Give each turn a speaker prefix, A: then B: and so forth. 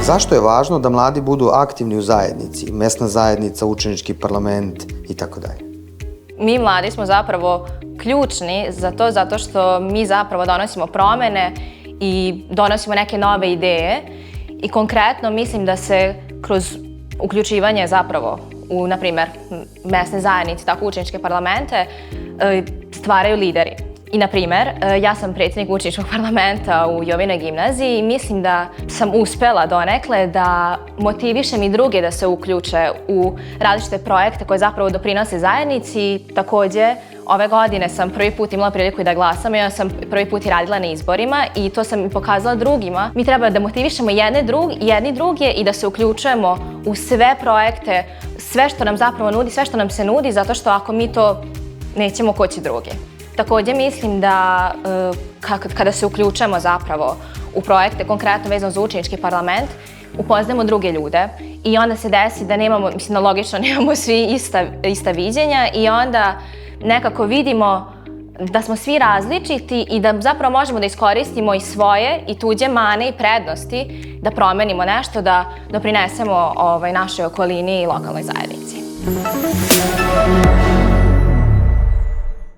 A: Zašto je važno da mladi budu aktivni u zajednici, mesna zajednica, učenički parlament itd.?
B: Mi mladi smo zapravo ključni za to zato što mi zapravo donosimo promene i donosimo neke nove ideje i konkretno mislim da se kroz uključivanje zapravo u, na primjer, mesne zajednice, tako učeničke parlamente, stvaraju lideri. I, na primjer, ja sam predsjednik učeničkog parlamenta u Jovinoj gimnaziji i mislim da sam uspela donekle da motivišem i druge da se uključe u različite projekte koje zapravo doprinose zajednici. Također, ove godine sam prvi put imala priliku da glasam i ja sam prvi put i radila na izborima i to sam i pokazala drugima. Mi treba da motivišemo jedni druge i da se uključujemo u sve projekte, sve što nam zapravo nudi, sve što nam se nudi, zato što ako mi to nećemo, ko će drugi. Također mislim da kada se uključujemo zapravo u projekte, konkretno vezano za učenički parlament, upoznajemo druge ljude i onda se desi da nemamo, mislim da logično nemamo svi ista viđenja i onda nekako vidimo da smo svi različiti i da zapravo možemo da iskoristimo i svoje i tuđe mane i prednosti da promenimo nešto, da doprinesemo našoj okolini i lokalnoj zajednici.